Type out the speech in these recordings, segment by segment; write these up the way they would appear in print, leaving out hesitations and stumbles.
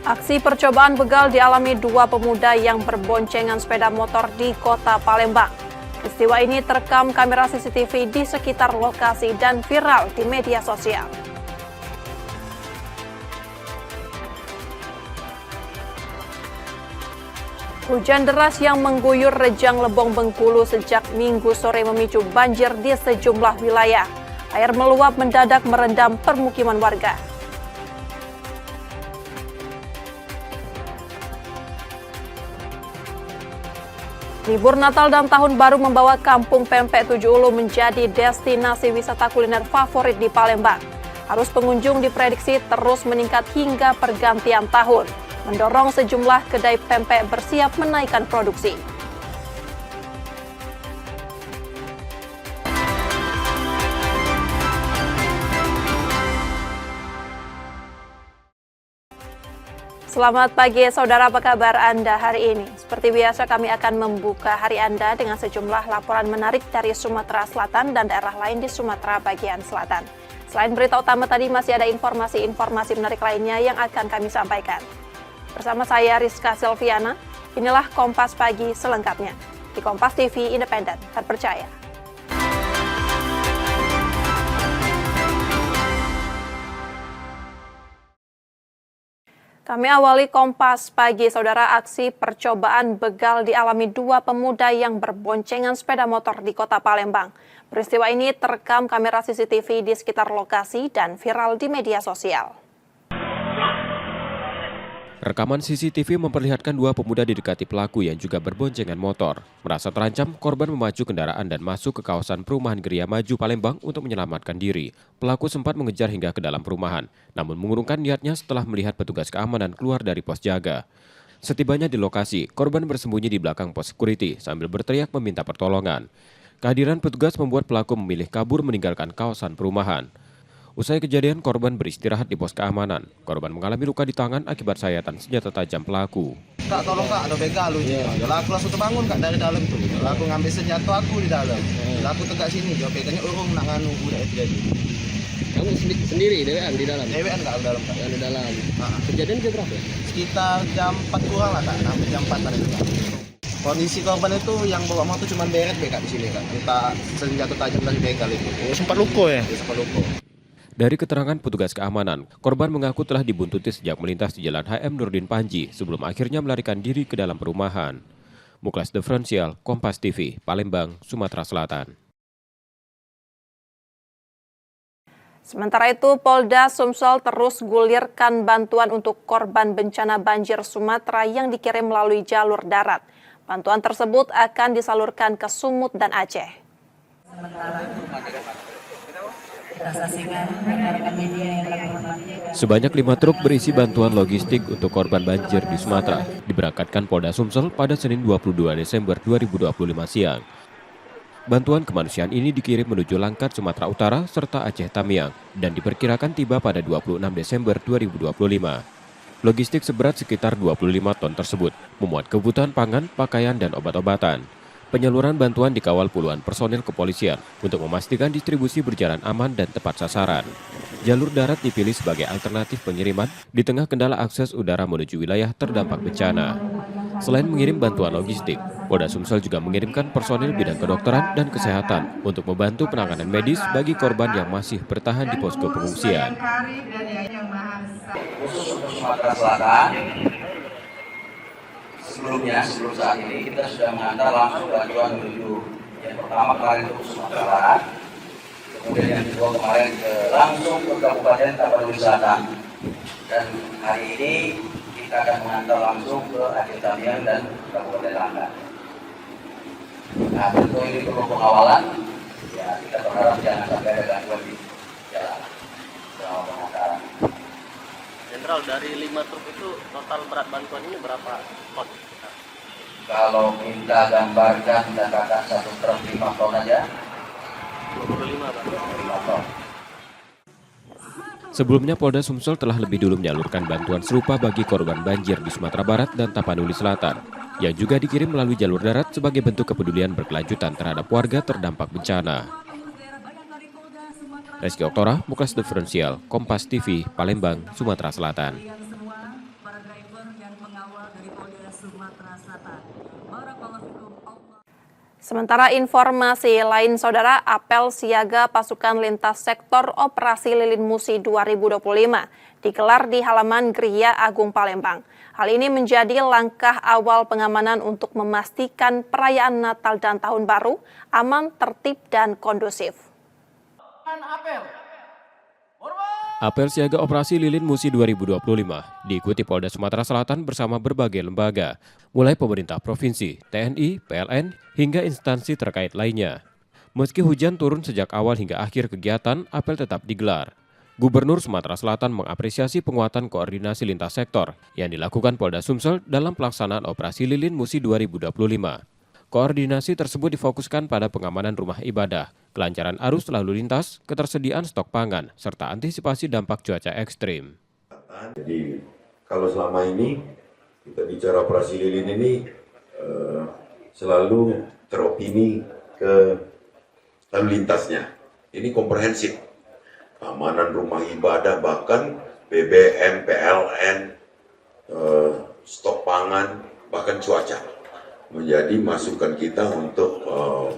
Aksi percobaan begal dialami dua pemuda yang berboncengan sepeda motor di kota Palembang. Peristiwa ini terekam kamera CCTV di sekitar lokasi dan viral di media sosial. Hujan deras yang mengguyur Rejang Lebong Bengkulu sejak Minggu sore memicu banjir di sejumlah wilayah. Air meluap mendadak merendam permukiman warga. Libur Natal dan Tahun Baru membawa Kampung Pempek Tujuh Ulu menjadi destinasi wisata kuliner favorit di Palembang. Arus pengunjung diprediksi terus meningkat hingga pergantian tahun, mendorong sejumlah kedai pempek bersiap menaikkan produksi. Selamat pagi saudara, apa kabar Anda hari ini? Seperti biasa kami akan membuka hari Anda dengan sejumlah laporan menarik dari Sumatera Selatan dan daerah lain di Sumatera bagian selatan. Selain berita utama tadi masih ada informasi-informasi menarik lainnya yang akan kami sampaikan. Bersama saya Rizka Silviana, inilah Kompas Pagi selengkapnya. Di Kompas TV Independen, terpercaya. Kami awali Kompas Pagi, saudara. Aksi percobaan begal dialami dua pemuda yang berboncengan sepeda motor di kota Palembang. Peristiwa ini terekam kamera CCTV di sekitar lokasi dan viral di media sosial. Rekaman CCTV memperlihatkan dua pemuda didekati pelaku yang juga berboncengan motor. Merasa terancam, korban memacu kendaraan dan masuk ke kawasan perumahan Geria Maju Palembang untuk menyelamatkan diri. Pelaku sempat mengejar hingga ke dalam perumahan, namun mengurungkan niatnya setelah melihat petugas keamanan keluar dari pos jaga. Setibanya di lokasi, korban bersembunyi di belakang pos security sambil berteriak meminta pertolongan. Kehadiran petugas membuat pelaku memilih kabur meninggalkan kawasan perumahan. Usai kejadian, korban beristirahat di pos keamanan. Korban mengalami luka di tangan akibat sayatan senjata tajam pelaku. Kak, tolong kak, ada begal lu. Aku langsung terbangun kak dari dalam tuh. Aku ngambil senjata aku di dalam. Aku tegak sini, jauh begalnya urung nak nganu udah itu jadi. Kamu sendiri dewean di dalam? Dewean kak, di dalam kak. Di dalam. Kejadian jam berapa? Sekitar jam 4 kurang lah kak, sampai jam 4 tadi kak. Kondisi korban itu yang bawa motor cuma beret kak di sini kak. Entah senjata tajam dari begal itu. Sempat luko ya? Sempat luko. Dari keterangan petugas keamanan, korban mengaku telah dibuntuti sejak melintas di Jalan HM Nurdin Panji sebelum akhirnya melarikan diri ke dalam perumahan. Muklas Diferensial, Kompas TV, Palembang, Sumatera Selatan. Sementara itu, Polda Sumsel terus gulirkan bantuan untuk korban bencana banjir Sumatera yang dikirim melalui jalur darat. Bantuan tersebut akan disalurkan ke Sumut dan Aceh. Sebanyak 5 truk berisi bantuan logistik untuk korban banjir di Sumatera diberangkatkan Polda Sumsel pada Senin 22 Desember 2025 siang. Bantuan kemanusiaan ini dikirim menuju Langkat, Sumatera Utara, serta Aceh Tamiang, dan diperkirakan tiba pada 26 Desember 2025. Logistik seberat sekitar 25 ton tersebut memuat kebutuhan pangan, pakaian, dan obat-obatan. Penyaluran bantuan dikawal puluhan personel kepolisian untuk memastikan distribusi berjalan aman dan tepat sasaran. Jalur darat dipilih sebagai alternatif pengiriman di tengah kendala akses udara menuju wilayah terdampak bencana. Selain mengirim bantuan logistik, Polda Sumsel juga mengirimkan personil bidang kedokteran dan kesehatan untuk membantu penanganan medis bagi korban yang masih bertahan di posko pengungsian. Khusus untuk Sumatera Selatan, sebelum saat ini kita sudah mengantar langsung bantuan menuju yang pertama kemarin itu Sumatera Barat, kemudian yang kedua kemarin langsung ke Kabupaten Tapanuli Selatan, dan hari ini kita akan mengantar langsung ke Aceh Tamiang dan Kabupaten Langkat. Nah, tentu ini perlu pengawalan, ya kita berharap jangan sampai ada gangguan di jalan selama pengantaran. Jenderal, dari 5 truk itu total berat bantuan ini berapa ton? Kalau kita gambarkan dan katakan 1 truk 5 ton aja, 25 Pak. 5 ton. Sebelumnya Polda Sumsel telah lebih dulu menyalurkan bantuan serupa bagi korban banjir di Sumatera Barat dan Tapanuli Selatan, yang juga dikirim melalui jalur darat sebagai bentuk kepedulian berkelanjutan terhadap warga terdampak bencana. Reski Oktora, Muklas Diferensial, Kompas TV, Palembang, Sumatera Selatan. Sementara informasi lain, Saudara, apel siaga pasukan lintas sektor Operasi Lilin Musi 2025 digelar di halaman Gereja Agung Palembang. Hal ini menjadi langkah awal pengamanan untuk memastikan perayaan Natal dan Tahun Baru aman, tertib, dan kondusif. Apel siaga Operasi Lilin Musi 2025 diikuti Polda Sumatera Selatan bersama berbagai lembaga, mulai pemerintah provinsi, TNI, PLN, hingga instansi terkait lainnya. Meski hujan turun sejak awal hingga akhir kegiatan, apel tetap digelar. Gubernur Sumatera Selatan mengapresiasi penguatan koordinasi lintas sektor yang dilakukan Polda Sumsel dalam pelaksanaan Operasi Lilin Musi 2025. Koordinasi tersebut difokuskan pada pengamanan rumah ibadah, kelancaran arus lalu lintas, ketersediaan stok pangan, serta antisipasi dampak cuaca ekstrim. Jadi kalau selama ini kita bicara Operasi Lilin ini selalu teropini ke lalu lintasnya. Ini komprehensif, keamanan rumah ibadah, bahkan BBM, PLN, stok pangan, bahkan cuaca. Menjadi masukan kita untuk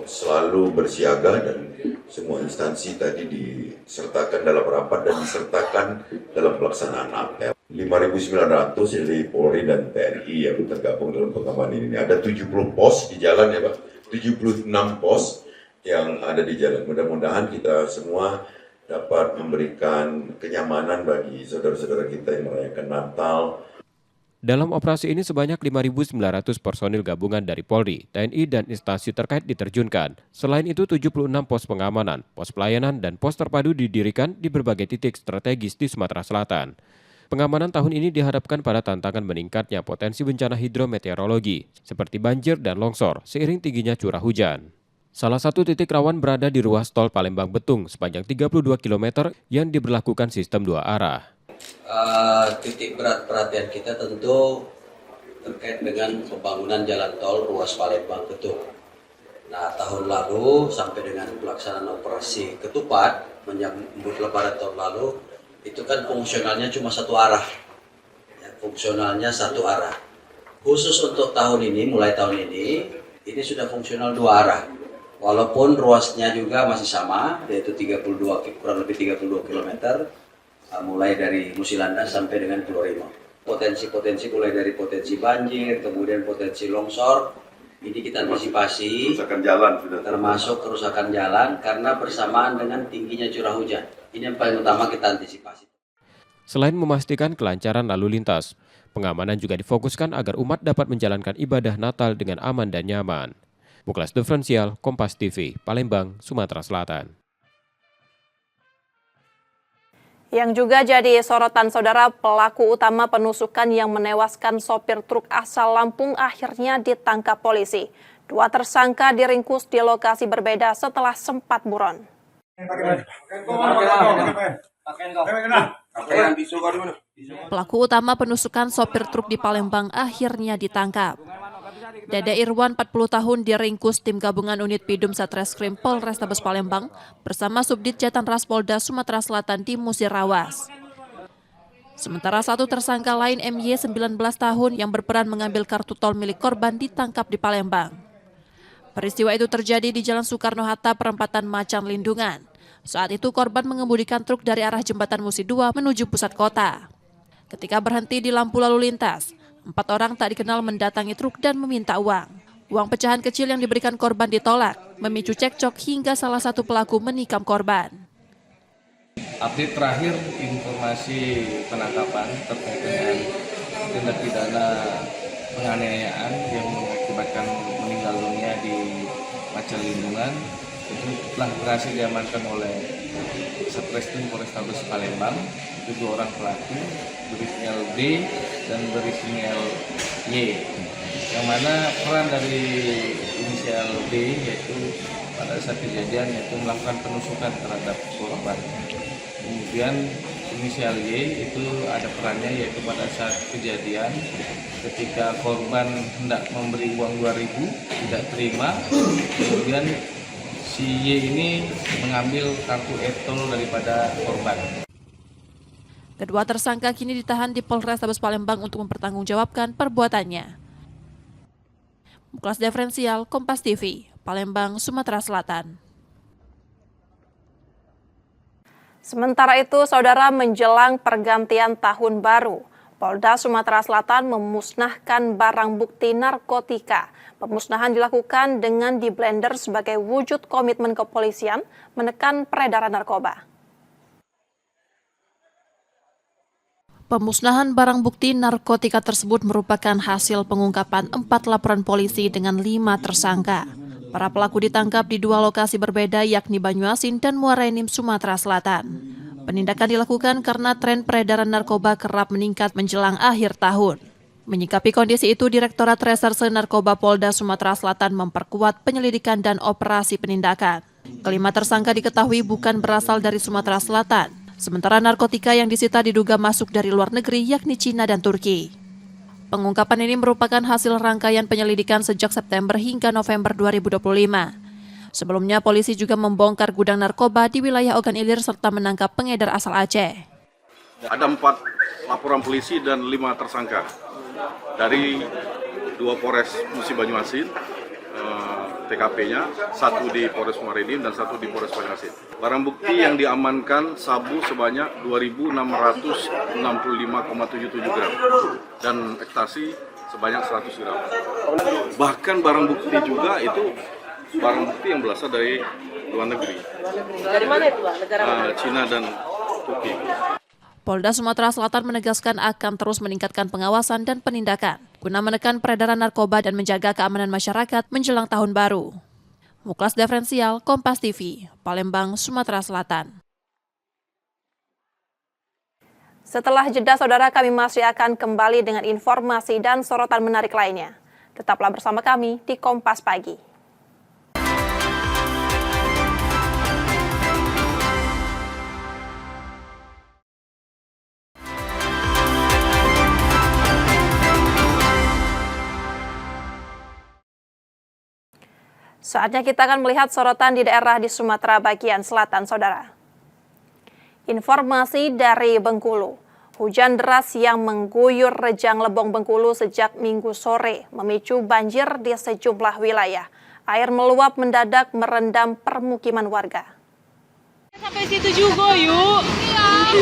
selalu bersiaga dan semua instansi tadi disertakan dalam rapat dan disertakan dalam pelaksanaan apel. 5.900 dari Polri dan TNI yang tergabung dalam pengamanan ini. Ada 70 pos di jalan ya Pak, 76 pos yang ada di jalan. Mudah-mudahan kita semua dapat memberikan kenyamanan bagi saudara-saudara kita yang merayakan Natal. Dalam operasi ini sebanyak 5.900 personil gabungan dari Polri, TNI, dan instansi terkait diterjunkan. Selain itu, 76 pos pengamanan, pos pelayanan, dan pos terpadu didirikan di berbagai titik strategis di Sumatera Selatan. Pengamanan tahun ini diharapkan pada tantangan meningkatnya potensi bencana hidrometeorologi, seperti banjir dan longsor, seiring tingginya curah hujan. Salah satu titik rawan berada di ruas tol Palembang-Betung sepanjang 32 km yang diberlakukan sistem 2 arah. Titik berat perhatian kita tentu terkait dengan pembangunan jalan tol ruas Palembang-Betung. Nah, tahun lalu sampai dengan pelaksanaan operasi Ketupat menyambut Lebaran tahun lalu, itu kan fungsionalnya cuma satu arah. Ya, fungsionalnya satu arah. Khusus untuk tahun ini, mulai tahun ini sudah fungsional 2 arah. Walaupun ruasnya juga masih sama, yaitu kurang lebih 32 km. Mulai dari Musilandas sampai dengan Pulau Rimau. Potensi-potensi mulai dari potensi banjir, kemudian potensi longsor, ini kita antisipasi. Kerusakan jalan sudah termasuk kerusakan jalan karena bersamaan dengan tingginya curah hujan. Ini yang paling utama kita antisipasi. Selain memastikan kelancaran lalu lintas, pengamanan juga difokuskan agar umat dapat menjalankan ibadah Natal dengan aman dan nyaman. Muklas Diferensial, Kompas TV, Palembang, Sumatera Selatan. Yang juga jadi sorotan, Saudara, pelaku utama penusukan yang menewaskan sopir truk asal Lampung akhirnya ditangkap polisi. 2 tersangka diringkus di lokasi berbeda setelah sempat buron. Pelaku utama penusukan sopir truk di Palembang akhirnya ditangkap. Dede Irwan, 40 tahun, diringkus tim gabungan unit Pidum Satreskrim Polrestabes Palembang bersama Subdit Jatanras Polda Sumatera Selatan di Musirawas. Sementara 1 tersangka lain, MY, 19 tahun, yang berperan mengambil kartu tol milik korban, ditangkap di Palembang. Peristiwa itu terjadi di Jalan Soekarno-Hatta, perempatan Macan Lindungan. Saat itu korban mengemudikan truk dari arah Jembatan Musi 2 menuju pusat kota. Ketika berhenti di lampu lalu lintas, 4 orang tak dikenal mendatangi truk dan meminta uang. Uang pecahan kecil yang diberikan korban ditolak, memicu cekcok hingga salah satu pelaku menikam korban. Update terakhir informasi penangkapan terkait dengan tindak pidana penganiayaan yang mengakibatkan meninggal dunia di Macan Lindungan itu telah berhasil diamankan oleh Satreskrim Polrestabes Palembang. Itu 2 orang pelaku berinisial D dan berinisial Y, yang mana peran dari inisial D yaitu pada saat kejadian yaitu melakukan penusukan terhadap korban. Kemudian inisial Y itu ada perannya yaitu pada saat kejadian ketika korban hendak memberi uang 2.000 tidak terima, kemudian si Y ini mengambil kartu e-tol daripada korban. Kedua tersangka kini ditahan di Polrestabes Palembang untuk mempertanggungjawabkan perbuatannya. Muklas Diferensial, Kompas TV, Palembang, Sumatera Selatan. Sementara itu, saudara, menjelang pergantian tahun baru, Polda Sumatera Selatan memusnahkan barang bukti narkotika. Pemusnahan dilakukan dengan diblender sebagai wujud komitmen kepolisian menekan peredaran narkoba. Pemusnahan barang bukti narkotika tersebut merupakan hasil pengungkapan 4 laporan polisi dengan 5 tersangka. Para pelaku ditangkap di 2 lokasi berbeda, yakni Banyuasin dan Muara Enim, Sumatera Selatan. Penindakan dilakukan karena tren peredaran narkoba kerap meningkat menjelang akhir tahun. Menyikapi kondisi itu, Direktorat Reserse Narkoba Polda Sumatera Selatan memperkuat penyelidikan dan operasi penindakan. Kelima tersangka diketahui bukan berasal dari Sumatera Selatan, sementara narkotika yang disita diduga masuk dari luar negeri, yakni Cina dan Turki. Pengungkapan ini merupakan hasil rangkaian penyelidikan sejak September hingga November 2025. Sebelumnya, polisi juga membongkar gudang narkoba di wilayah Ogan Ilir serta menangkap pengedar asal Aceh. Ada 4 laporan polisi dan 5 tersangka dari 2 Polres Musi Banyuasin, TKP-nya, 1 di Polres Muara Enim dan 1 di Polres Banyuasin. Barang bukti yang diamankan sabu sebanyak 2.665,77 gram dan ekstasi sebanyak 100 gram. Bahkan barang bukti juga itu barang bukti yang berasal dari luar negeri. Dari mana itu, Pak? Negara mana? Cina dan Turki. Polda Sumatera Selatan menegaskan akan terus meningkatkan pengawasan dan penindakan guna menekan peredaran narkoba dan menjaga keamanan masyarakat menjelang tahun baru. Muklas Diferensial, Kompas TV, Palembang, Sumatera Selatan. Setelah jeda, saudara, kami masih akan kembali dengan informasi dan sorotan menarik lainnya. Tetaplah bersama kami di Kompas Pagi. Saatnya kita akan melihat sorotan di daerah di Sumatera bagian selatan, saudara. Informasi dari Bengkulu. Hujan deras yang mengguyur Rejang Lebong Bengkulu sejak Minggu sore memicu banjir di sejumlah wilayah. Air meluap mendadak merendam permukiman warga. Sampai situ juga, yuk. Iya,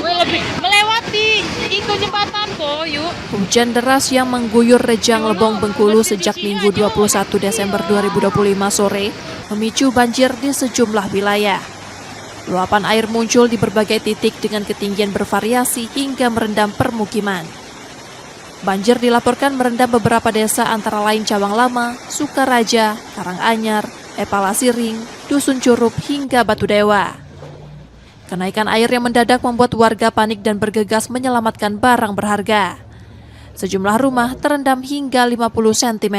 melewati ikut jembatan kok, yuk. Hujan deras yang mengguyur Rejang Lebong Bengkulu sejak Minggu 21 Desember 2025 sore memicu banjir di sejumlah wilayah. Luapan air muncul di berbagai titik dengan ketinggian bervariasi hingga merendam permukiman. Banjir dilaporkan merendam beberapa desa antara lain Cawang Lama, Sukaraja, Karanganyar, Epalasiring, Dusun Curup hingga Batu Dewa. Kenaikan air yang mendadak membuat warga panik dan bergegas menyelamatkan barang berharga. Sejumlah rumah terendam hingga 50 cm.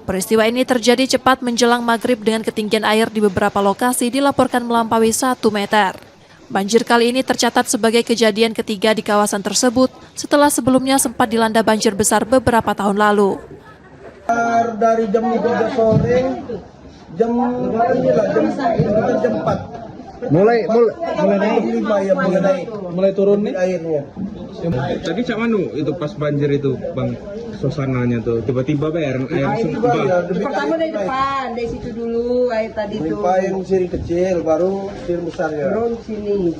Peristiwa ini terjadi cepat menjelang maghrib dengan ketinggian air di beberapa lokasi dilaporkan melampaui 1 meter. Banjir kali ini tercatat sebagai kejadian ketiga di kawasan tersebut setelah sebelumnya sempat dilanda banjir besar beberapa tahun lalu. Dari jam 3 sore, jam 4. Mulai turun nih airnya. Tadi cak manu itu pas banjir itu, Bang, suasananya tuh tiba-tiba air Pertama dari depan, dari situ dulu air tadi tuh. Pipa yang siri kecil, baru siri besar ya. Baru sini.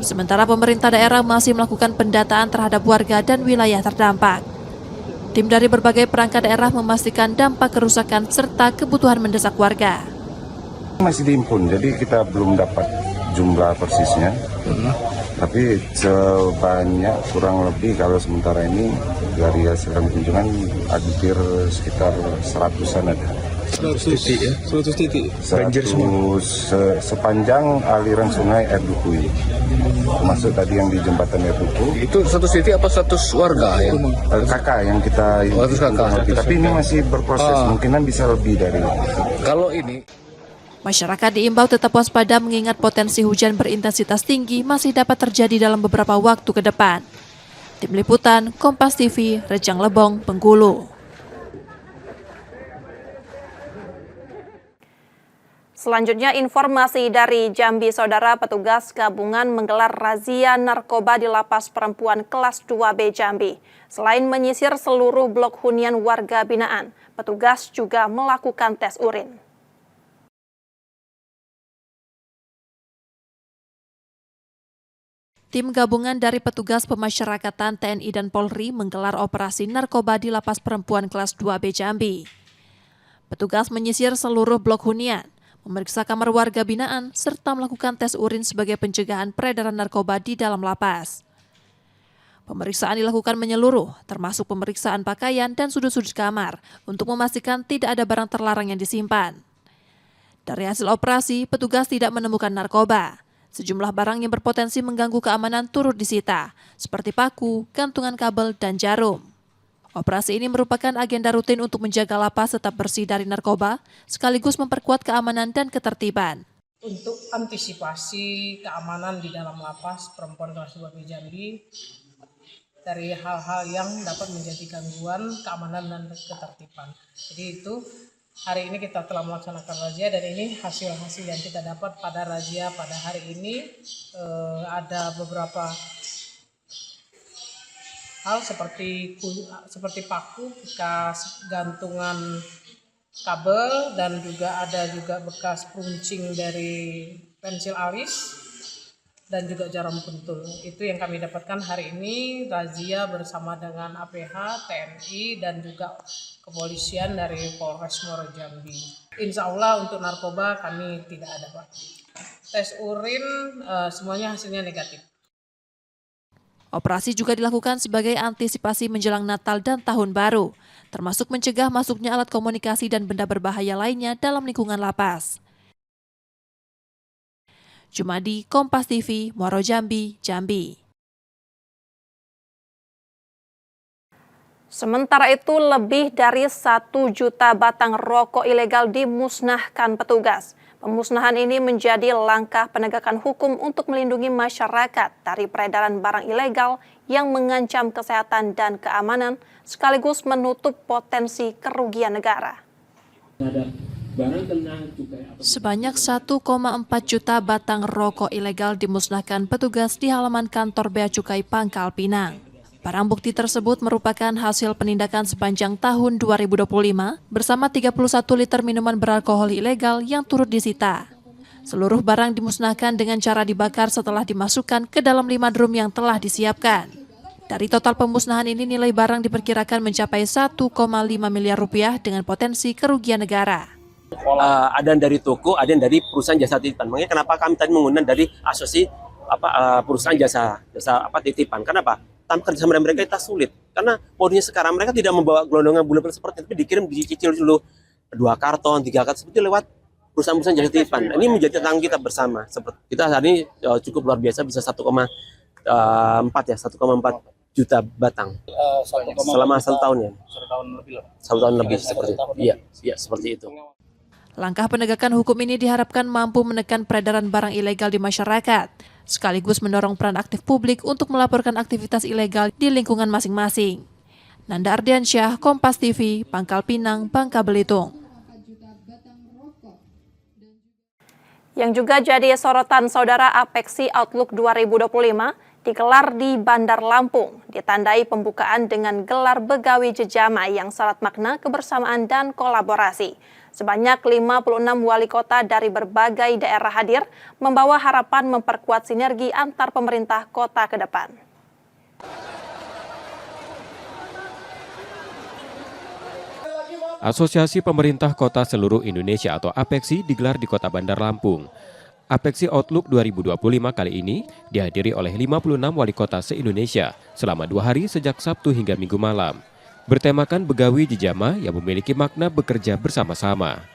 Sementara pemerintah daerah masih melakukan pendataan terhadap warga dan wilayah terdampak. Tim dari berbagai perangkat daerah memastikan dampak kerusakan serta kebutuhan mendesak warga. Masih diimpun, jadi kita belum dapat jumlah persisnya. Tapi sebanyak kurang lebih kalau sementara ini dari hasil kunjungan hampir sekitar 100-an ada. 100 titik ya? 100 titik banjir semua? Sepanjang aliran sungai Air Dukui, termasuk tadi yang di jembatan Air Duku. Itu 100 titik apa 100 warga ya? Kakak yang kita tapi ini masih berproses, kemungkinan bisa lebih dari itu. Kalau ini Masyarakat diimbau tetap waspada mengingat potensi hujan berintensitas tinggi masih dapat terjadi dalam beberapa waktu ke depan. Tim Liputan, Kompas TV, Rejang Lebong, Bengkulu. Selanjutnya informasi dari Jambi, Saudara. Petugas gabungan menggelar razia narkoba di Lapas Perempuan kelas 2B Jambi. Selain menyisir seluruh blok hunian warga binaan, petugas juga melakukan tes urin. Tim gabungan dari petugas pemasyarakatan TNI dan Polri menggelar operasi narkoba di Lapas Perempuan kelas 2B Jambi. Petugas menyisir seluruh blok hunian, memeriksa kamar warga binaan, serta melakukan tes urin sebagai pencegahan peredaran narkoba di dalam lapas. Pemeriksaan dilakukan menyeluruh, termasuk pemeriksaan pakaian dan sudut-sudut kamar, untuk memastikan tidak ada barang terlarang yang disimpan. Dari hasil operasi, petugas tidak menemukan narkoba. Sejumlah barang yang berpotensi mengganggu keamanan turut disita, seperti paku, gantungan kabel, dan jarum. Operasi ini merupakan agenda rutin untuk menjaga lapas tetap bersih dari narkoba, sekaligus memperkuat keamanan dan ketertiban. Untuk antisipasi keamanan di dalam lapas perempuan kelas 2B Jambi, dari hal-hal yang dapat menjadi gangguan keamanan dan ketertiban. Jadi itu hari ini kita telah melaksanakan razia, dan ini hasil-hasil yang kita dapat pada razia pada hari ini. Ada beberapa hal seperti paku, bekas gantungan kabel, dan juga ada bekas peruncing dari pensil alis dan juga jarum pentul. Itu yang kami dapatkan hari ini, razia bersama dengan APH, TNI, dan juga kepolisian dari Polres Muaro Jambi. Insya Allah untuk narkoba kami tidak ada, Pak. Tes urin semuanya hasilnya negatif. Operasi juga dilakukan sebagai antisipasi menjelang Natal dan Tahun Baru, termasuk mencegah masuknya alat komunikasi dan benda berbahaya lainnya dalam lingkungan lapas. Jumadi, Kompas TV, Muaro Jambi, Jambi. Sementara itu, lebih dari 1 juta batang rokok ilegal dimusnahkan petugas. Pemusnahan ini menjadi langkah penegakan hukum untuk melindungi masyarakat dari peredaran barang ilegal yang mengancam kesehatan dan keamanan, sekaligus menutup potensi kerugian negara. Sebanyak 1,4 juta batang rokok ilegal dimusnahkan petugas di halaman kantor Bea Cukai Pangkal Pinang. Barang bukti tersebut merupakan hasil penindakan sepanjang tahun 2025 bersama 31 liter minuman beralkohol ilegal yang turut disita. Seluruh barang dimusnahkan dengan cara dibakar setelah dimasukkan ke dalam 5 drum yang telah disiapkan. Dari total pemusnahan ini, nilai barang diperkirakan mencapai 1,5 miliar rupiah dengan potensi kerugian negara. Ada yang dari toko, ada yang dari perusahaan jasa titipan. Makanya kenapa kami tadi mengundang dari asosiasi perusahaan jasa titipan? Kenapa? Tanpa kerjasama mereka kita sulit. Karena modusnya sekarang mereka tidak membawa gelondongan bulan seperti itu, tapi dikirim, dicicil dulu 2 karton, 3 karton seperti lewat perusahaan-perusahaan jasa titipan. Ini menjadi tanggung kita bersama. Seperti kita hari ini cukup luar biasa, bisa 1,4 juta batang selama 1 tahun ya. 1 tahun lebih seperti itu. Iya, seperti itu. Langkah penegakan hukum ini diharapkan mampu menekan peredaran barang ilegal di masyarakat, sekaligus mendorong peran aktif publik untuk melaporkan aktivitas ilegal di lingkungan masing-masing. Nanda Ardiansyah, Kompas TV, Pangkal Pinang, Bangka Belitung. Yang juga jadi sorotan, Saudara, Apexi Outlook 2025 digelar di Bandar Lampung, ditandai pembukaan dengan gelar Begawi Jejama yang syarat makna kebersamaan dan kolaborasi. Sebanyak 56 wali kota dari berbagai daerah hadir, membawa harapan memperkuat sinergi antar pemerintah kota ke depan. Asosiasi Pemerintah Kota Seluruh Indonesia atau Apexi digelar di Kota Bandar Lampung. Apexi Outlook 2025 kali ini dihadiri oleh 56 wali kota se-Indonesia selama 2 hari sejak Sabtu hingga Minggu malam. Bertemakan Begawi Jejama yang memiliki makna bekerja bersama-sama.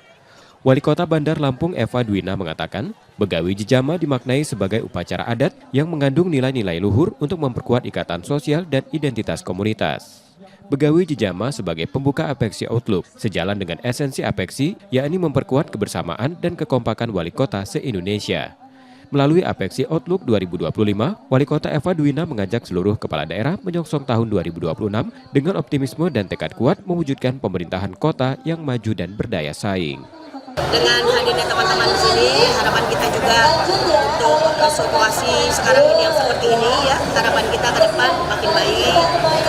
Wali Kota Bandar Lampung Eva Dwina mengatakan, Begawi Jejama dimaknai sebagai upacara adat yang mengandung nilai-nilai luhur untuk memperkuat ikatan sosial dan identitas komunitas. Begawi Jejama sebagai pembuka Apexi Outlook sejalan dengan esensi Apexi, yakni memperkuat kebersamaan dan kekompakan wali kota se-Indonesia. Melalui Apexi Outlook 2025, Wali Kota Eva Dwina mengajak seluruh kepala daerah menyongsong tahun 2026 dengan optimisme dan tekad kuat mewujudkan pemerintahan kota yang maju dan berdaya saing. Dengan hadirnya teman-teman di sini, harapan kita juga untuk situasi sekarang ini yang seperti ini ya, harapan kita ke depan makin baik,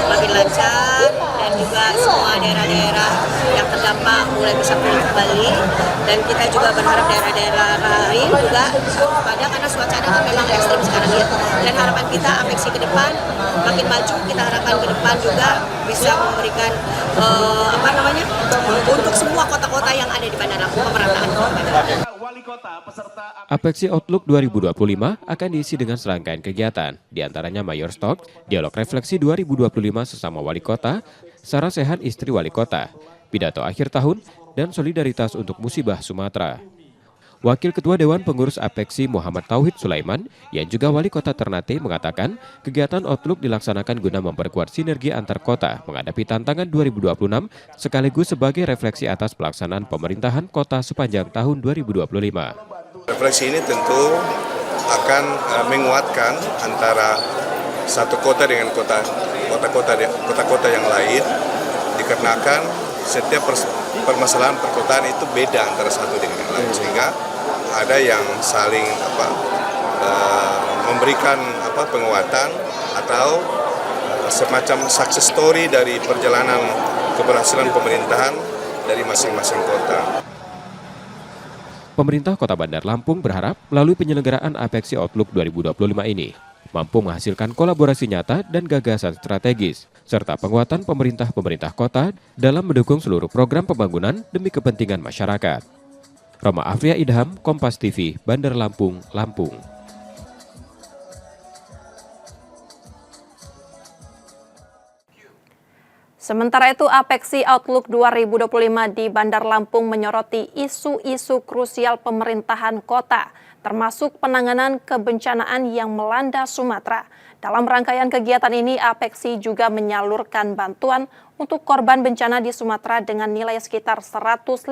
makin lancar, dan juga semua daerah-daerah yang terdampak mulai bisa pulih kembali. Dan kita juga berharap daerah-daerah lain juga pada karena cuaca kan memang ekstrim sekarang ya. Dan harapan kita Apeksi ke depan makin maju, kita harapkan ke depan juga bisa memberikan untuk semua kota-kota yang ada di Bandar Lampung pemerataan kota. Apeksi Outlook 2025 akan diisi dengan serangkaian kegiatan, diantaranya Mayor Stock, Dialog Refleksi 2025 sesama wali kota, Sarah Sehan istri wali kota, pidato akhir tahun, dan solidaritas untuk musibah Sumatera. Wakil Ketua Dewan Pengurus Apeksi Muhammad Tauhid Sulaiman, yang juga wali kota Ternate, mengatakan kegiatan Outlook dilaksanakan guna memperkuat sinergi antar kota menghadapi tantangan 2026 sekaligus sebagai refleksi atas pelaksanaan pemerintahan kota sepanjang tahun 2025. Refleksi ini tentu akan menguatkan antara satu kota dengan kota-kota yang lain, dikarenakan setiap permasalahan perkotaan itu beda antara satu dengan yang lain, sehingga ada yang saling memberikan penguatan atau semacam success story dari perjalanan keberhasilan pemerintahan dari masing-masing kota. Pemerintah Kota Bandar Lampung berharap melalui penyelenggaraan Apeksi Outlook 2025 ini mampu menghasilkan kolaborasi nyata dan gagasan strategis, serta penguatan pemerintah kota dalam mendukung seluruh program pembangunan demi kepentingan masyarakat. Roma Afria Idham, Kompas TV, Bandar Lampung, Lampung. Sementara itu, Apeksi Outlook 2025 di Bandar Lampung menyoroti isu-isu krusial pemerintahan kota, termasuk penanganan kebencanaan yang melanda Sumatera. Dalam rangkaian kegiatan ini, Apeksi juga menyalurkan bantuan untuk korban bencana di Sumatera dengan nilai sekitar 150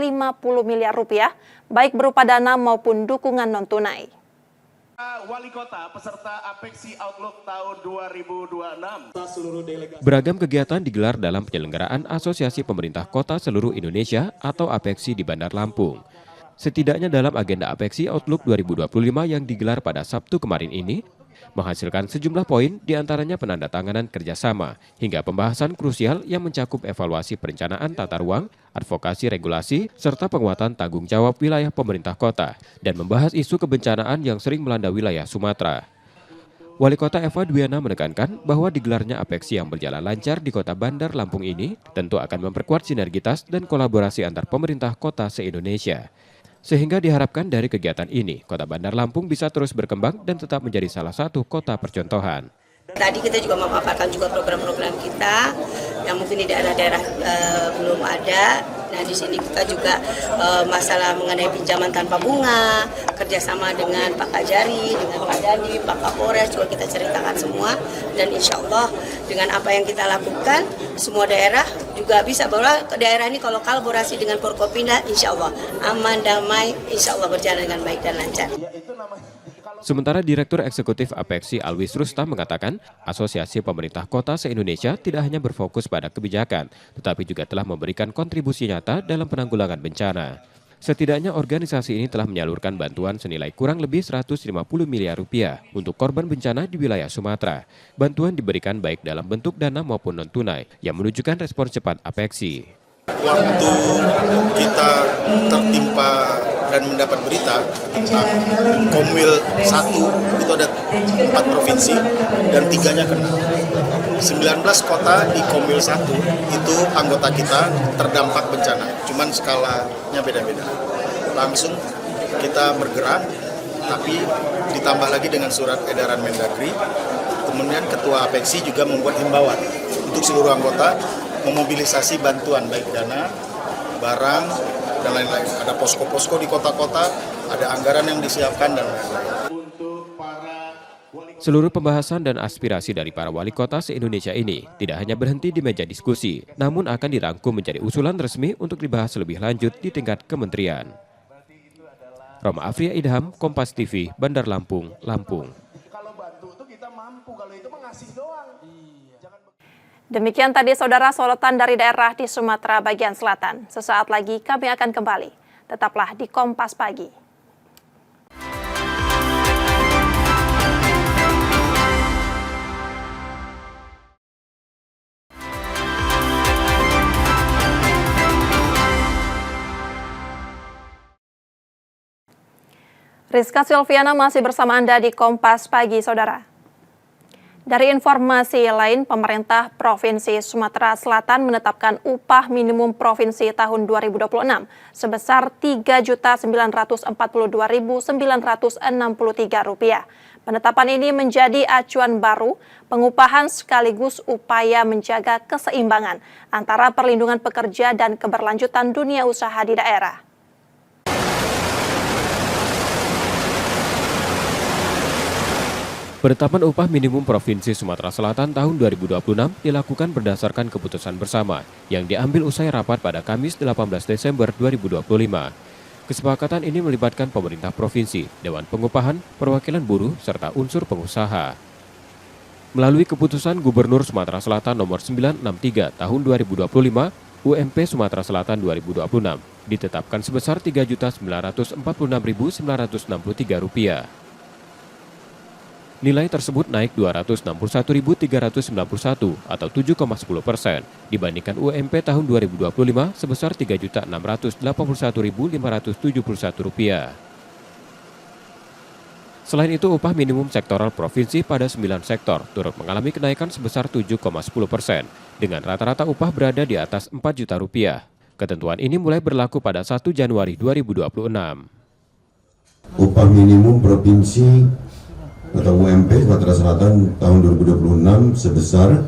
miliar rupiah, baik berupa dana maupun dukungan non-tunai. Wali Kota peserta Apeksi Outlook tahun 2026. Beragam kegiatan digelar dalam penyelenggaraan Asosiasi Pemerintah Kota Seluruh Indonesia atau Apeksi di Bandar Lampung. Setidaknya dalam agenda Apeksi Outlook 2025 yang digelar pada Sabtu kemarin ini, menghasilkan sejumlah poin diantaranya penandatanganan kerjasama hingga pembahasan krusial yang mencakup evaluasi perencanaan tata ruang, advokasi regulasi, serta penguatan tanggung jawab wilayah pemerintah kota dan membahas isu kebencanaan yang sering melanda wilayah Sumatera. Wali Kota Eva Dwiana menekankan bahwa digelarnya Apeksi yang berjalan lancar di Kota Bandar Lampung ini tentu akan memperkuat sinergitas dan kolaborasi antar pemerintah kota se-Indonesia. Sehingga diharapkan dari kegiatan ini, Kota Bandar Lampung bisa terus berkembang dan tetap menjadi salah satu kota percontohan. Tadi kita juga memaparkan juga program-program kita yang mungkin di daerah-daerah belum ada. Nah di sini kita juga masalah mengenai pinjaman tanpa bunga, kerjasama dengan Pak Kajari, dengan Pak Dani, Pak Kapolres juga kita ceritakan semua. Dan insya Allah dengan apa yang kita lakukan, semua daerah juga bisa bahwa daerah ini kalau kolaborasi dengan Forkopimda, insya Allah aman, damai, insya Allah berjalan dengan baik dan lancar. Sementara Direktur Eksekutif Apeksi Alwis Rustam mengatakan, Asosiasi Pemerintah Kota se-Indonesia tidak hanya berfokus pada kebijakan, tetapi juga telah memberikan kontribusi nyata dalam penanggulangan bencana. Setidaknya organisasi ini telah menyalurkan bantuan senilai kurang lebih 150 miliar rupiah untuk korban bencana di wilayah Sumatera. Bantuan diberikan baik dalam bentuk dana maupun non-tunai, yang menunjukkan respons cepat Apeksi. Waktu kita tertimpa dan mendapat berita tentang Komwil 1 itu ada 4 provinsi dan 3-nya kena. 19 kota di Komwil 1 itu anggota kita terdampak bencana, cuman skalanya beda-beda. Langsung kita bergerak, tapi ditambah lagi dengan surat edaran Mendagri. Kemudian Ketua Apeksi juga membuat himbauan untuk seluruh anggota memobilisasi bantuan baik dana, barang, dan lain-lain. Ada posko-posko di kota-kota, ada anggaran yang disiapkan dan lain-lain. Seluruh pembahasan dan aspirasi dari para wali kota se-Indonesia ini tidak hanya berhenti di meja diskusi, namun akan dirangkum menjadi usulan resmi untuk dibahas lebih lanjut di tingkat kementerian. Roma Afria Idham, Kompas TV, Bandar Lampung, Lampung. Demikian tadi saudara sorotan dari daerah di Sumatera bagian selatan. Sesaat lagi kami akan kembali. Tetaplah di Kompas Pagi. Rizka Silviana masih bersama Anda di Kompas Pagi, Saudara. Dari informasi lain, pemerintah Provinsi Sumatera Selatan menetapkan upah minimum provinsi tahun 2026 sebesar Rp3.942.963. Penetapan ini menjadi acuan baru pengupahan sekaligus upaya menjaga keseimbangan antara perlindungan pekerja dan keberlanjutan dunia usaha di daerah. Penetapan upah minimum Provinsi Sumatera Selatan tahun 2026 dilakukan berdasarkan keputusan bersama yang diambil usai rapat pada Kamis 18 Desember 2025. Kesepakatan ini melibatkan pemerintah provinsi, Dewan Pengupahan, perwakilan buruh, serta unsur pengusaha. Melalui keputusan Gubernur Sumatera Selatan nomor 963 tahun 2025, UMP Sumatera Selatan 2026 ditetapkan sebesar Rp3.946.963. Nilai tersebut naik Rp261.391 atau 7,10% dibandingkan UMP tahun 2025 sebesar Rp3.681.571. Selain itu, upah minimum sektoral provinsi pada 9 sektor turut mengalami kenaikan sebesar 7,10%, dengan rata-rata upah berada di atas Rp4 juta. Ketentuan ini mulai berlaku pada 1 Januari 2026. Upah minimum provinsi atau UMP Sumatera Selatan tahun 2026 sebesar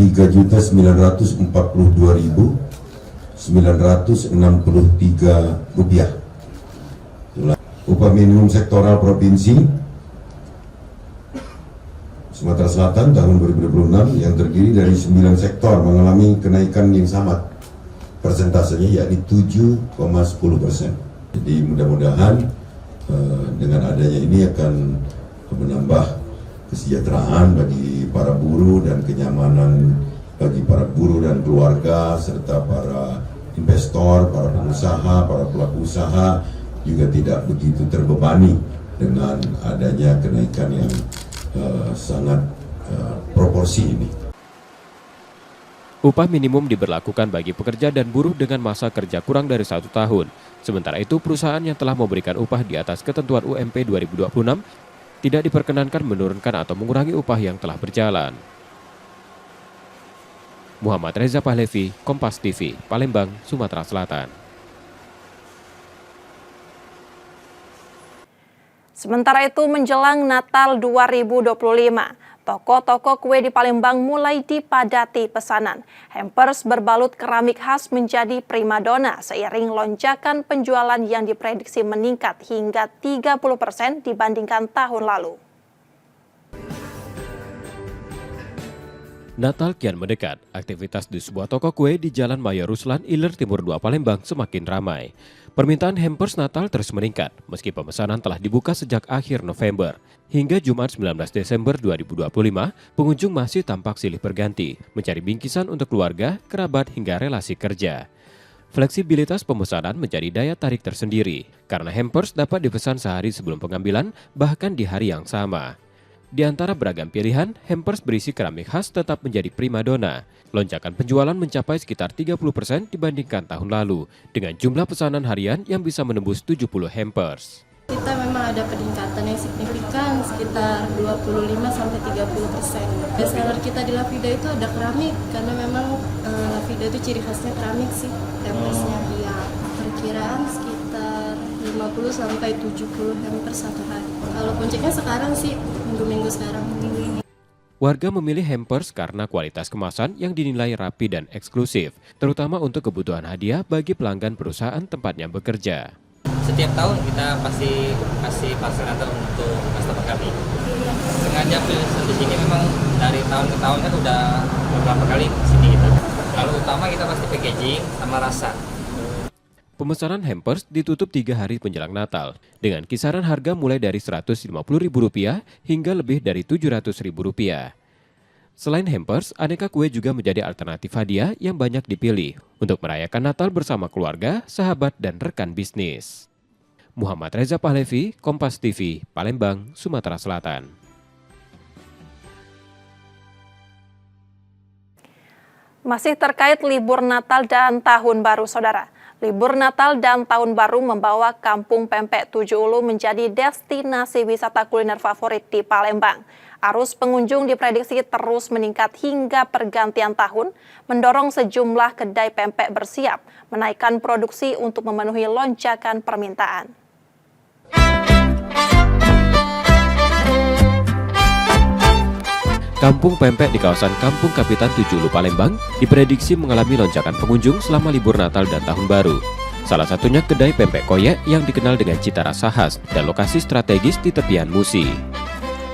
Rp3.942.963. Upah minimum sektoral provinsi Sumatera Selatan tahun 2026 yang terdiri dari 9 sektor mengalami kenaikan yang sama persentasenya, yakni 7,10%. Jadi mudah-mudahan dengan adanya ini akan menambah kesejahteraan bagi para buruh dan kenyamanan bagi para buruh dan keluarga, serta para investor, para pengusaha, para pelaku usaha juga tidak begitu terbebani dengan adanya kenaikan yang sangat proporsi ini. Upah minimum diberlakukan bagi pekerja dan buruh dengan masa kerja kurang dari 1 tahun. Sementara itu, perusahaan yang telah memberikan upah di atas ketentuan UMP 2026 tidak diperkenankan menurunkan atau mengurangi upah yang telah berjalan. Muhammad Reza Pahlevi, Kompas TV, Palembang, Sumatera Selatan. Sementara itu, menjelang Natal 2025, toko-toko kue di Palembang mulai dipadati pesanan. Hampers berbalut keramik khas menjadi primadona seiring lonjakan penjualan yang diprediksi meningkat hingga 30% dibandingkan tahun lalu. Natal kian mendekat, aktivitas di sebuah toko kue di Jalan Maya Ruslan, Iler Timur 2 Palembang semakin ramai. Permintaan hampers Natal terus meningkat, meski pemesanan telah dibuka sejak akhir November. Hingga Jumat 19 Desember 2025, pengunjung masih tampak silih berganti, mencari bingkisan untuk keluarga, kerabat, hingga relasi kerja. Fleksibilitas pemesanan menjadi daya tarik tersendiri, karena hampers dapat dipesan sehari sebelum pengambilan, bahkan di hari yang sama. Di antara beragam pilihan, hampers berisi keramik khas tetap menjadi primadona. Lonjakan penjualan mencapai sekitar 30% dibandingkan tahun lalu, dengan jumlah pesanan harian yang bisa menembus 70 hampers. Kita memang ada peningkatan yang signifikan, sekitar 25-30%. Bestseller kita di Lavida itu ada keramik, karena memang Lavida itu ciri khasnya keramik sih, hampersnya. Ya, perkiraan sekitar 50-70 hampers satu hari. Kalau puncaknya sekarang sih, minggu-minggu sekarang, minggu ini. Warga memilih hampers karena kualitas kemasan yang dinilai rapi dan eksklusif, terutama untuk kebutuhan hadiah bagi pelanggan perusahaan tempatnya bekerja. Setiap tahun kita pasti kasih parcel Natal untuk customer kami. Sengaja pilih di sini, memang dari tahun ke tahun kan udah beberapa kali sini kita. Lalu utama kita pasti packaging sama rasa. Pemesanan hampers ditutup 3 hari menjelang Natal, dengan kisaran harga mulai dari Rp150.000 hingga lebih dari Rp700.000. Selain hampers, aneka kue juga menjadi alternatif hadiah yang banyak dipilih untuk merayakan Natal bersama keluarga, sahabat, dan rekan bisnis. Muhammad Reza Pahlevi, Kompas TV, Palembang, Sumatera Selatan. Masih terkait libur Natal dan Tahun Baru, Saudara. Libur Natal dan Tahun Baru membawa Kampung Pempek Tujuh Ulu menjadi destinasi wisata kuliner favorit di Palembang. Arus pengunjung diprediksi terus meningkat hingga pergantian tahun, mendorong sejumlah kedai pempek bersiap menaikkan produksi untuk memenuhi lonjakan permintaan. Kampung Pempek di kawasan Kampung Kapitan Tujuh Ulu Palembang diprediksi mengalami lonjakan pengunjung selama libur Natal dan Tahun Baru. Salah satunya kedai pempek koyek yang dikenal dengan cita rasa khas dan lokasi strategis di tepian Musi.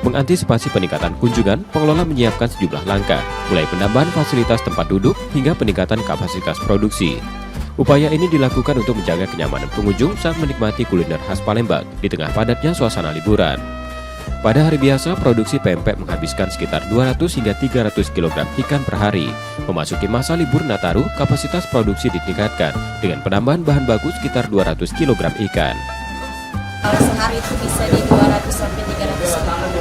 Mengantisipasi peningkatan kunjungan, pengelola menyiapkan sejumlah langkah, mulai penambahan fasilitas tempat duduk hingga peningkatan kapasitas produksi. Upaya ini dilakukan untuk menjaga kenyamanan pengunjung saat menikmati kuliner khas Palembang di tengah padatnya suasana liburan. Pada hari biasa, produksi pempek menghabiskan sekitar 200 hingga 300 kg ikan per hari. Memasuki masa libur Nataru, kapasitas produksi ditingkatkan dengan penambahan bahan baku sekitar 200 kg ikan. Kalau sehari itu bisa di 200 sampai 300 kg.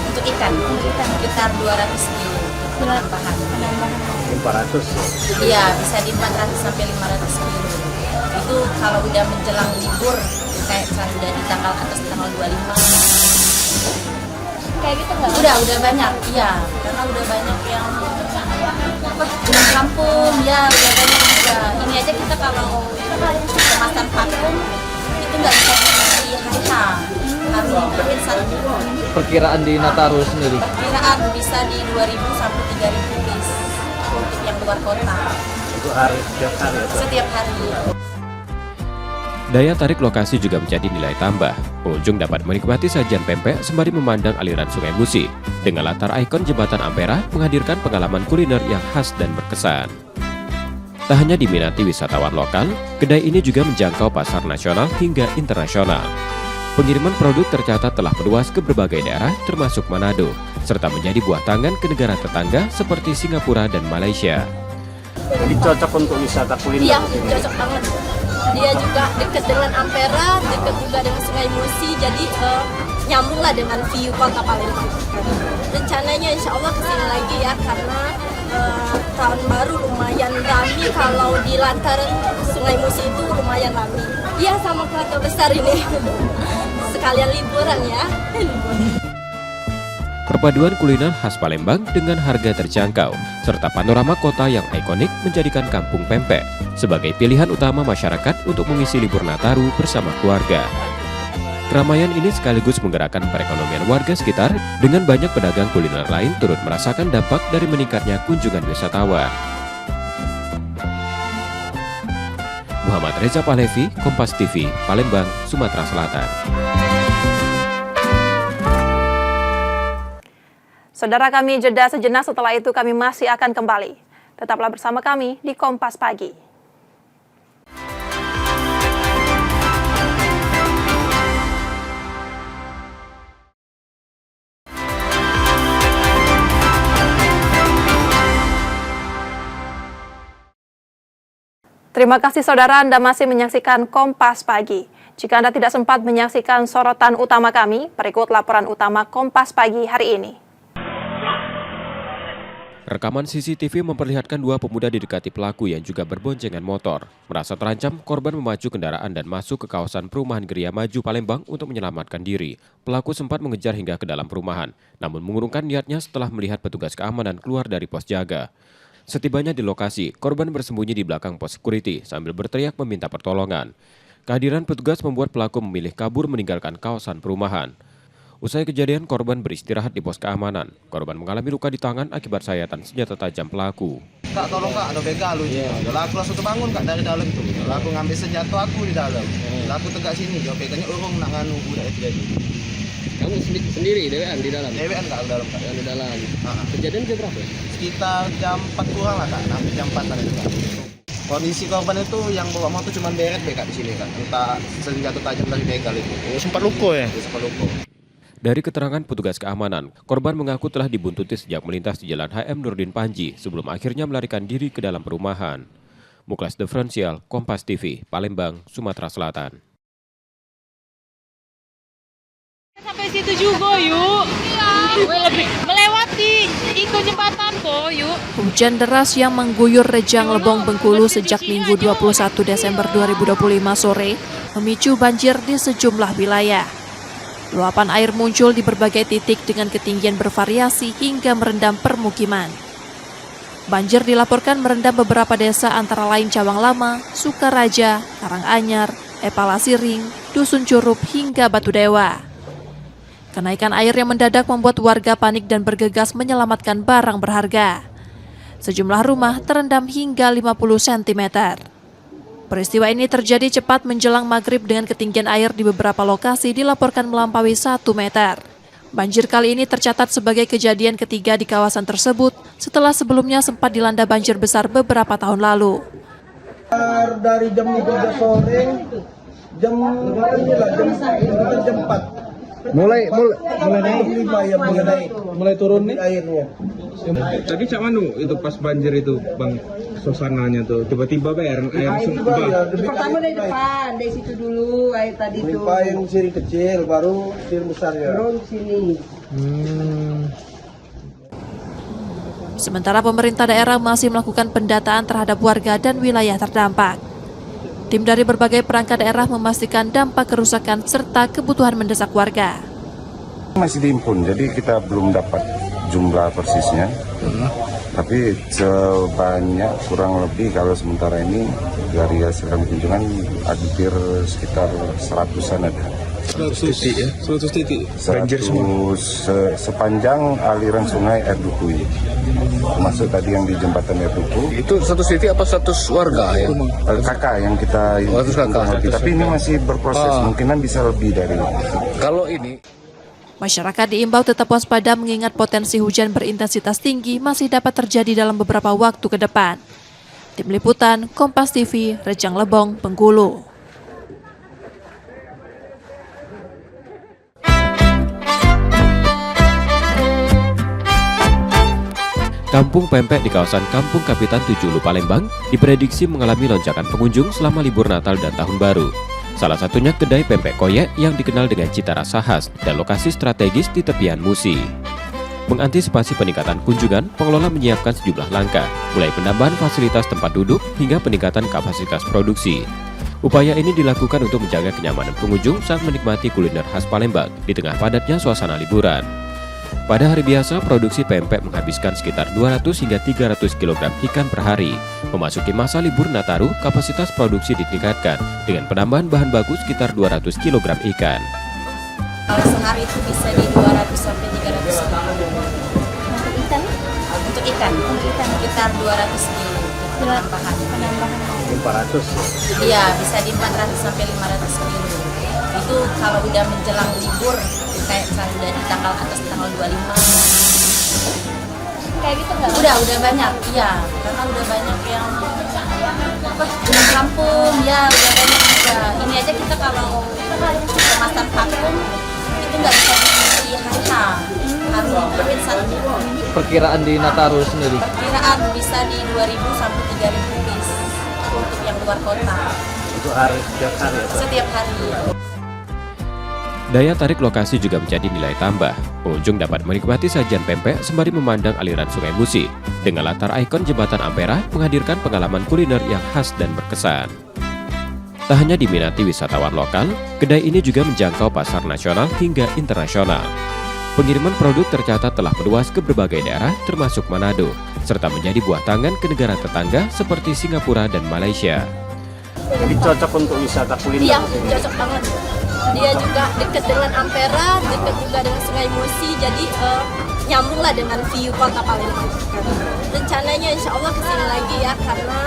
Untuk ikan? Untuk ikan sekitar 200 kg penambahan. 400? Iya, bisa di 400 sampai 500 kg. Itu kalau udah menjelang libur, kayak misalnya udah di tanggal atas tanggal 25. Kayak gitu nggak? Udah banyak, iya. Karena udah banyak yang pulang kampung, ya udah banyak juga. Ini aja kita kalau kemasan vakum itu nggak bisa di hari harus dibikin satu. Perkiraan di Nataru sendiri? Perkiraan bisa di 2.000 sampai 3.000 bis untuk yang luar kota. Itu hari, setiap hari? Setiap hari. Daya tarik lokasi juga menjadi nilai tambah. Pengunjung dapat menikmati sajian pempek sembari memandang aliran Sungai Musi. Dengan latar ikon Jembatan Ampera menghadirkan pengalaman kuliner yang khas dan berkesan. Tak hanya diminati wisatawan lokal, kedai ini juga menjangkau pasar nasional hingga internasional. Pengiriman produk tercatat telah meluas ke berbagai daerah termasuk Manado, serta menjadi buah tangan ke negara tetangga seperti Singapura dan Malaysia. Jadi cocok untuk wisata kuliner? Iya, cocok banget. Dia juga dekat dengan Ampera, dekat juga dengan Sungai Musi, jadi nyambunglah dengan view kota Palembang. Rencananya insya Allah kesini lagi ya, karena tahun baru lumayan ramai, kalau di lantaran Sungai Musi itu lumayan ramai. Iya, sama keluarga besar ini, sekalian liburan ya. Perpaduan kuliner khas Palembang dengan harga terjangkau, serta panorama kota yang ikonik menjadikan Kampung Pempek sebagai pilihan utama masyarakat untuk mengisi libur Nataru bersama keluarga. Keramaian ini sekaligus menggerakkan perekonomian warga sekitar dengan banyak pedagang kuliner lain turut merasakan dampak dari meningkatnya kunjungan wisatawan. Muhammad Reza Pahlevi, Kompas TV, Palembang, Sumatera Selatan. Saudara, kami jeda sejenak, setelah itu kami masih akan kembali. Tetaplah bersama kami di Kompas Pagi. Terima kasih saudara, Anda masih menyaksikan Kompas Pagi. Jika Anda tidak sempat menyaksikan sorotan utama kami, berikut laporan utama Kompas Pagi hari ini. Rekaman CCTV memperlihatkan dua pemuda didekati pelaku yang juga berboncengan motor. Merasa terancam, korban memacu kendaraan dan masuk ke kawasan perumahan Geria Maju Palembang untuk menyelamatkan diri. Pelaku sempat mengejar hingga ke dalam perumahan, namun mengurungkan niatnya setelah melihat petugas keamanan keluar dari pos jaga. Setibanya di lokasi, korban bersembunyi di belakang pos security sambil berteriak meminta pertolongan. Kehadiran petugas membuat pelaku memilih kabur meninggalkan kawasan perumahan. Usai kejadian, korban beristirahat di pos keamanan. Korban mengalami luka di tangan akibat sayatan senjata tajam pelaku. Kak, tolong kak, ada begal lu. Aku langsung terbangun kak dari dalam itu. Aku ngambil senjata aku di dalam. Aku tegak sini, jauh begalnya urung nak nganu budak itu jadi. Kamu sendiri dewean di dalam? Dewean kak, di dalam kak. Di dalam. Kejadian jam berapa? Sekitar jam 4 kurang lah kak, hampir jam 4 itu kak. Kondisi korban itu yang bawa motor cuma beret kak di sini kak. Entah senjata tajam dari begal itu. Sempat luka ya? Sempat luka. Dari keterangan petugas keamanan, korban mengaku telah dibuntuti sejak melintas di Jalan HM Nurdin Panji sebelum akhirnya melarikan diri ke dalam perumahan. Muklas Diferensial, Kompas TV, Palembang, Sumatera Selatan. Sampai situ juga yuk. Lebih melewati ikut jembatan kok yuk. Hujan deras yang mengguyur Rejang Lebong Bengkulu sejak Minggu 21 Desember 2025 sore memicu banjir di sejumlah wilayah. Luapan air muncul di berbagai titik dengan ketinggian bervariasi hingga merendam permukiman. Banjir dilaporkan merendam beberapa desa antara lain Cawang Lama, Sukaraja, Karanganyar, Epala Siring, Dusun Curup hingga Batu Dewa. Kenaikan air yang mendadak membuat warga panik dan bergegas menyelamatkan barang berharga. Sejumlah rumah terendam hingga 50 cm. Peristiwa ini terjadi cepat menjelang maghrib dengan ketinggian air di beberapa lokasi dilaporkan melampaui 1 meter. Banjir kali ini tercatat sebagai kejadian ketiga di kawasan tersebut setelah sebelumnya sempat dilanda banjir besar beberapa tahun lalu. Dari jam 3 sore, jam 4. Mulai turun nih airnya. Tadi cak manu itu pas banjir itu bang, suasananya tuh tiba-tiba air Pertama dari depan, dari situ dulu air tadi tuh. Yang sini kecil, baru sini besar ya. Baru sini. Sementara pemerintah daerah masih melakukan pendataan terhadap warga dan wilayah terdampak. Tim dari berbagai perangkat daerah memastikan dampak kerusakan serta kebutuhan mendesak warga. Masih diimpun, jadi kita belum dapat jumlah persisnya. Tapi sebanyak kurang lebih kalau sementara ini dari hasil kami kunjungan hampir sekitar 100-an ada. 100 titik ya? 100 titik? Banjir semua? Sepanjang aliran sungai Air Duku ini. Termasuk tadi yang di jembatan Air Duku. Itu 100 titik apa 100 warga ya? Kakak yang kita tapi ini masih berproses, kemungkinan bisa lebih dari itu. Kalau ini masyarakat diimbau tetap waspada mengingat potensi hujan berintensitas tinggi masih dapat terjadi dalam beberapa waktu ke depan. Tim Liputan, Kompas TV, Rejang Lebong, Bengkulu. Kampung Pempek di kawasan Kampung Kapitan 7 Hulu Palembang diprediksi mengalami lonjakan pengunjung selama libur Natal dan Tahun Baru. Salah satunya kedai pempek koyek yang dikenal dengan cita rasa khas dan lokasi strategis di tepian Musi. Mengantisipasi peningkatan kunjungan, pengelola menyiapkan sejumlah langkah, mulai penambahan fasilitas tempat duduk hingga peningkatan kapasitas produksi. Upaya ini dilakukan untuk menjaga kenyamanan pengunjung saat menikmati kuliner khas Palembang di tengah padatnya suasana liburan. Pada hari biasa, produksi pempek menghabiskan sekitar 200 hingga 300 kg ikan per hari. Memasuki masa libur Nataru, kapasitas produksi ditingkatkan dengan penambahan bahan baku sekitar 200 kg ikan. Kalau sehari itu bisa di 200 sampai 300 kg. Untuk ikan? Untuk ikan sekitar 200 kg. Penambahan. 400. Iya, bisa di 400 sampai 500 kg. Itu kalau udah menjelang libur, kayak misalnya udah di tanggal atas tanggal 25. Kayak gitu nggak? Udah banyak, iya. Karena udah banyak yang pulang kampung, ya udah banyak juga. Ini aja kita kalau kemasan vakum itu nggak bisa di hari harus diambil satu. perkiraan di Nataru sendiri? Perkiraan bisa di 2.000 sampai 3.000 piece untuk yang luar kota. Itu hari setiap hari. Setiap hari. Daya tarik lokasi juga menjadi nilai tambah. Pengunjung dapat menikmati sajian pempek sembari memandang aliran Sungai Musi. Dengan latar ikon Jembatan Ampera menghadirkan pengalaman kuliner yang khas dan berkesan. Tak hanya diminati wisatawan lokal, kedai ini juga menjangkau pasar nasional hingga internasional. Pengiriman produk tercatat telah meluas ke berbagai daerah termasuk Manado, serta menjadi buah tangan ke negara tetangga seperti Singapura dan Malaysia. Jadi cocok untuk wisata kuliner. Iya, cocok banget. Dia juga dekat dengan Ampera, dekat juga dengan Sungai Musi, jadi nyambung lah dengan view kota Palembang. Rencananya insya Allah kesini lagi ya, karena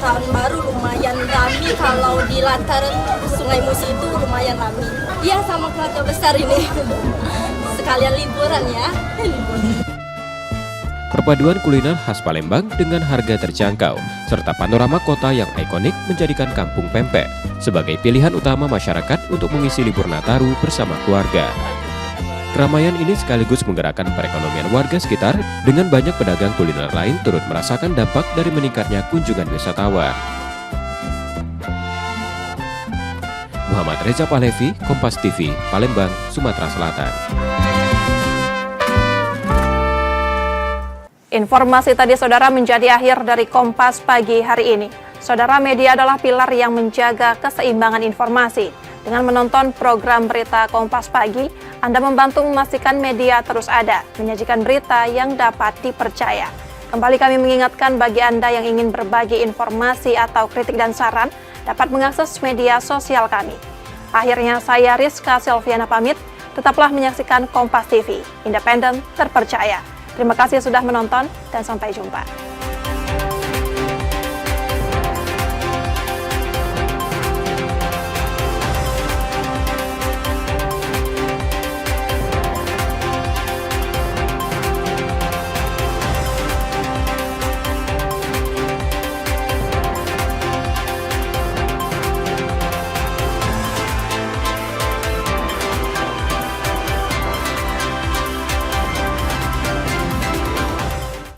tahun baru lumayan ramai, kalau di lantaran Sungai Musi itu lumayan ramai. Iya, sama keluarga besar ini. Sekalian liburan ya. Perpaduan kuliner khas Palembang dengan harga terjangkau, serta panorama kota yang ikonik menjadikan Kampung Pempek sebagai pilihan utama masyarakat untuk mengisi libur Nataru bersama keluarga. Keramaian ini sekaligus menggerakkan perekonomian warga sekitar dengan banyak pedagang kuliner lain turut merasakan dampak dari meningkatnya kunjungan wisatawan. Muhammad Reza Pahlevi, Kompas TV, Palembang, Sumatera Selatan. Informasi tadi saudara menjadi akhir dari Kompas pagi hari ini. Saudara, media adalah pilar yang menjaga keseimbangan informasi. Dengan menonton program berita Kompas Pagi, Anda membantu memastikan media terus ada, menyajikan berita yang dapat dipercaya. Kembali kami mengingatkan bagi Anda yang ingin berbagi informasi atau kritik dan saran, dapat mengakses media sosial kami. Akhirnya saya Rizka Silviana pamit, tetaplah menyaksikan Kompas TV, independen, terpercaya. Terima kasih sudah menonton dan sampai jumpa.